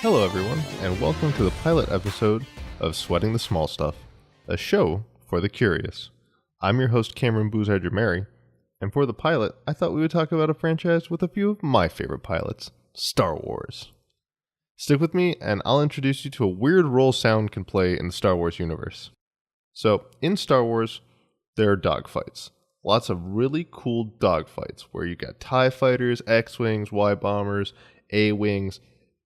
Hello, everyone, and welcome to the pilot episode of Sweating the Small Stuff, a show for the curious. I'm your host, Cameron Boozarjomehri, and for the pilot, I thought we would talk about a franchise with a few of my favorite pilots, Star Wars. Stick with me, and I'll introduce you to a weird role sound can play in the Star Wars universe. So, in Star Wars, there are dogfights. Lots of really cool dogfights, where you got TIE fighters, X-Wings, Y-Bombers, A-Wings,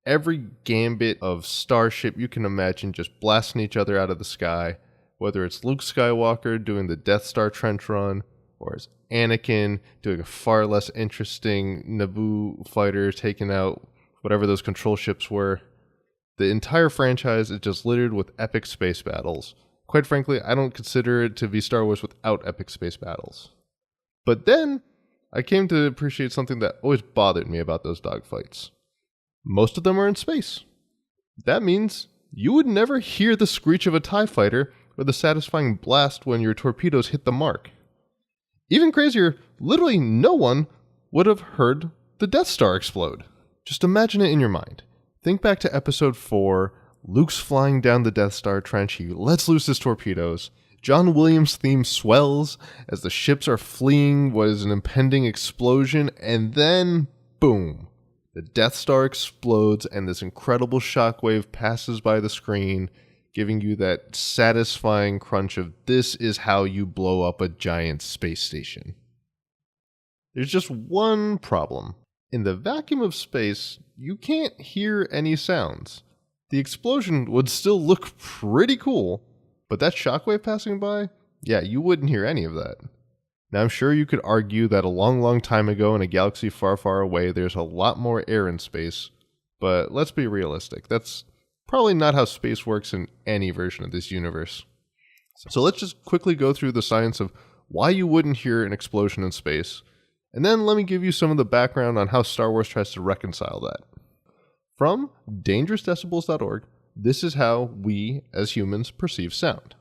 every gambit of starship you can imagine just blasting each other out of the sky, whether it's Luke Skywalker doing the Death Star trench run, or it's Anakin doing a far less interesting Naboo fighter taking out whatever those control ships were. The entire franchise is just littered with epic space battles. Quite frankly, I don't consider it to be Star Wars without epic space battles. But then, I came to appreciate something that always bothered me about those dogfights. Most of them are in space. That means you would never hear the screech of a TIE fighter or the satisfying blast when your torpedoes hit the mark. Even crazier, literally no one would have heard the Death Star explode. Just imagine it in your mind. Think back to episode 4, Luke's flying down the Death Star trench, he lets loose his torpedoes. John Williams' theme swells as the ships are fleeing what is an impending explosion, and then, boom. The Death Star explodes and this incredible shockwave passes by the screen, giving you that satisfying crunch of this is how you blow up a giant space station. There's just one problem. In the vacuum of space, you can't hear any sounds. The explosion would still look pretty cool, but that shockwave passing by, yeah, you wouldn't hear any of that. Now, I'm sure you could argue that a long, long time ago in a galaxy far, far away, there's a lot more air in space, but let's be realistic. That's probably not how space works in any version of this universe. So let's just quickly go through the science of why you wouldn't hear an explosion in space, and then let me give you some of the background on how Star Wars tries to reconcile that. From dangerousdecibels.org, this is how we, as humans, perceive sound.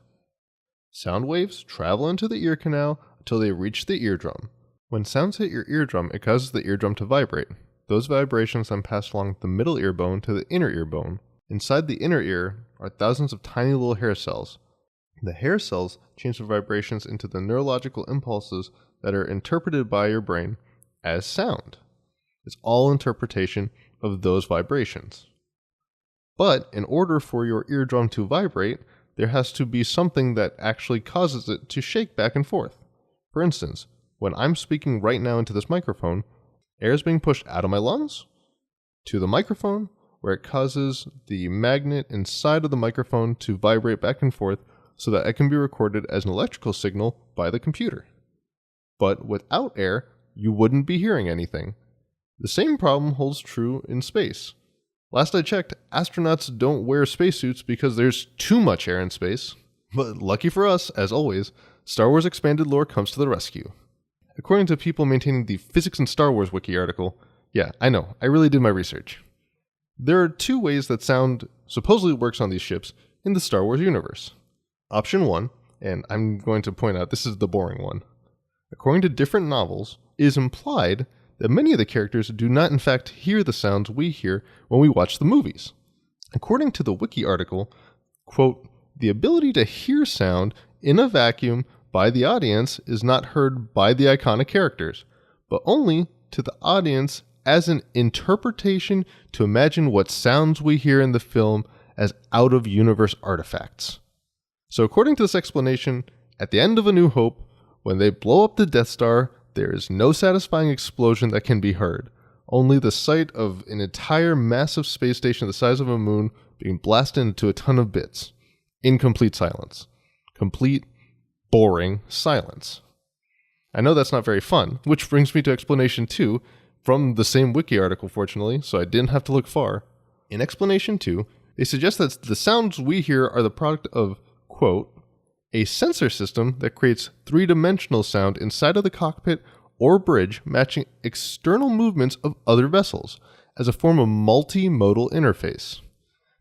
Sound waves travel into the ear canal until they reach the eardrum. When sounds hit your eardrum, it causes the eardrum to vibrate. Those vibrations then pass along the middle ear bone to the inner ear bone. Inside the inner ear are thousands of tiny little hair cells. The hair cells change the vibrations into the neurological impulses that are interpreted by your brain as sound. It's all interpretation of those vibrations. But in order for your eardrum to vibrate, there has to be something that actually causes it to shake back and forth. For instance, when I'm speaking right now into this microphone, air is being pushed out of my lungs to the microphone, where it causes the magnet inside of the microphone to vibrate back and forth so that it can be recorded as an electrical signal by the computer. But without air, you wouldn't be hearing anything. The same problem holds true in space. Last I checked, astronauts don't wear spacesuits because there's too much air in space. But lucky for us, as always, Star Wars Expanded Lore comes to the rescue. According to people maintaining the Physics in Star Wars wiki article, yeah, I know, I really did my research. There are two ways that sound supposedly works on these ships in the Star Wars universe. Option 1, and I'm going to point out this is the boring one. According to different novels, it is implied that many of the characters do not in fact hear the sounds we hear when we watch the movies. According to the wiki article, quote, the ability to hear sound in a vacuum by the audience is not heard by the iconic characters, but only to the audience as an interpretation to imagine what sounds we hear in the film as out-of-universe artifacts. So according to this explanation, at the end of A New Hope, when they blow up the Death Star, there is no satisfying explosion that can be heard, only the sight of an entire massive space station the size of a moon being blasted into a ton of bits. In complete silence. Complete, boring silence. I know that's not very fun, which brings me to explanation 2, from the same wiki article fortunately, so I didn't have to look far. In explanation 2, they suggest that the sounds we hear are the product of, quote, a sensor system that creates three-dimensional sound inside of the cockpit or bridge matching external movements of other vessels as a form of multimodal interface.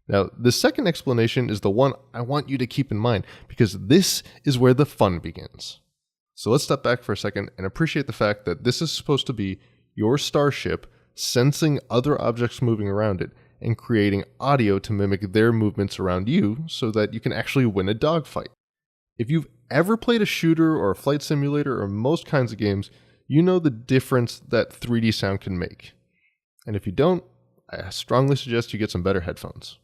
Now, the second explanation is the one I want you to keep in mind, because this is where the fun begins. So let's step back for a second and appreciate the fact that this is supposed to be your starship sensing other objects moving around it and creating audio to mimic their movements around you so that you can actually win a dogfight. If you've ever played a shooter or a flight simulator or most kinds of games, you know the difference that 3D sound can make. And if you don't, I strongly suggest you get some better headphones.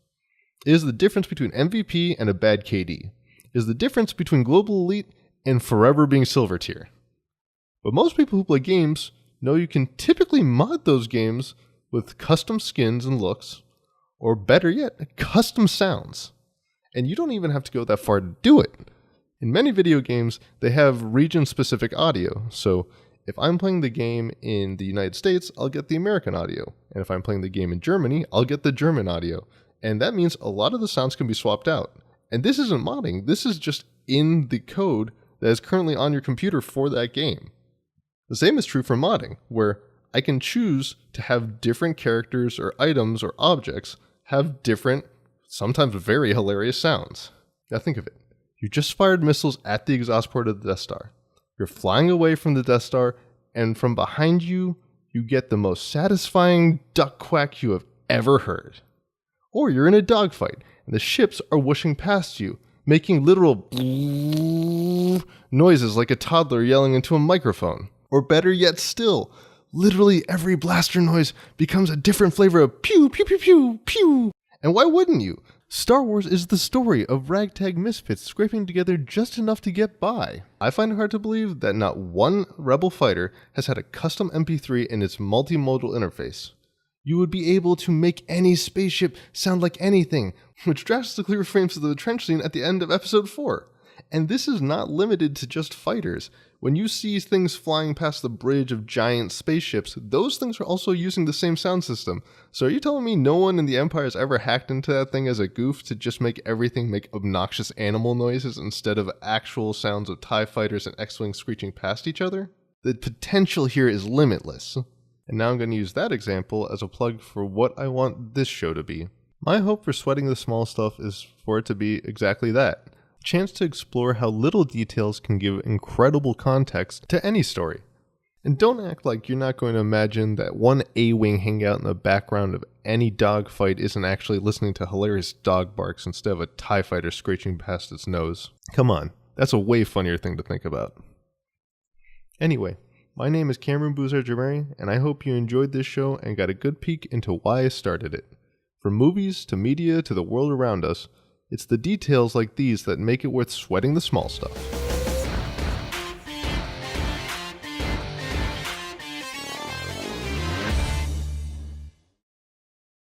It is the difference between MVP and a bad KD. It is the difference between global elite and forever being silver tier. But most people who play games know you can typically mod those games with custom skins and looks, or better yet, custom sounds. And you don't even have to go that far to do it. In many video games, they have region-specific audio, so if I'm playing the game in the United States, I'll get the American audio. And if I'm playing the game in Germany, I'll get the German audio. And that means a lot of the sounds can be swapped out. And this isn't modding, this is just in the code that is currently on your computer for that game. The same is true for modding, where I can choose to have different characters or items or objects have different, sometimes very hilarious sounds. Now think of it. You just fired missiles at the exhaust port of the Death Star. You're flying away from the Death Star, and from behind you, you get the most satisfying duck quack you have ever heard. Or you're in a dogfight, and the ships are whooshing past you, making literal noises like a toddler yelling into a microphone. Or better yet still, literally every blaster noise becomes a different flavor of pew, pew, pew, pew, pew. And why wouldn't you? Star Wars is the story of ragtag misfits scraping together just enough to get by. I find it hard to believe that not one Rebel fighter has had a custom MP3 in its multimodal interface. You would be able to make any spaceship sound like anything, which drastically reframes the trench scene at the end of episode 4. And this is not limited to just fighters. When you see things flying past the bridge of giant spaceships, those things are also using the same sound system. So are you telling me no one in the Empire has ever hacked into that thing as a goof to just make everything make obnoxious animal noises instead of actual sounds of TIE fighters and X-Wings screeching past each other? The potential here is limitless. And now I'm going to use that example as a plug for what I want this show to be. My hope for Sweating the Small Stuff is for it to be exactly that. A chance to explore how little details can give incredible context to any story. And don't act like you're not going to imagine that one A-Wing hanging out in the background of any dogfight isn't actually listening to hilarious dog barks instead of a TIE fighter screeching past its nose. Come on, that's a way funnier thing to think about. Anyway, my name is Cameron Boozarjomehri, and I hope you enjoyed this show and got a good peek into why I started it. From movies to media to the world around us, it's the details like these that make it worth sweating the small stuff.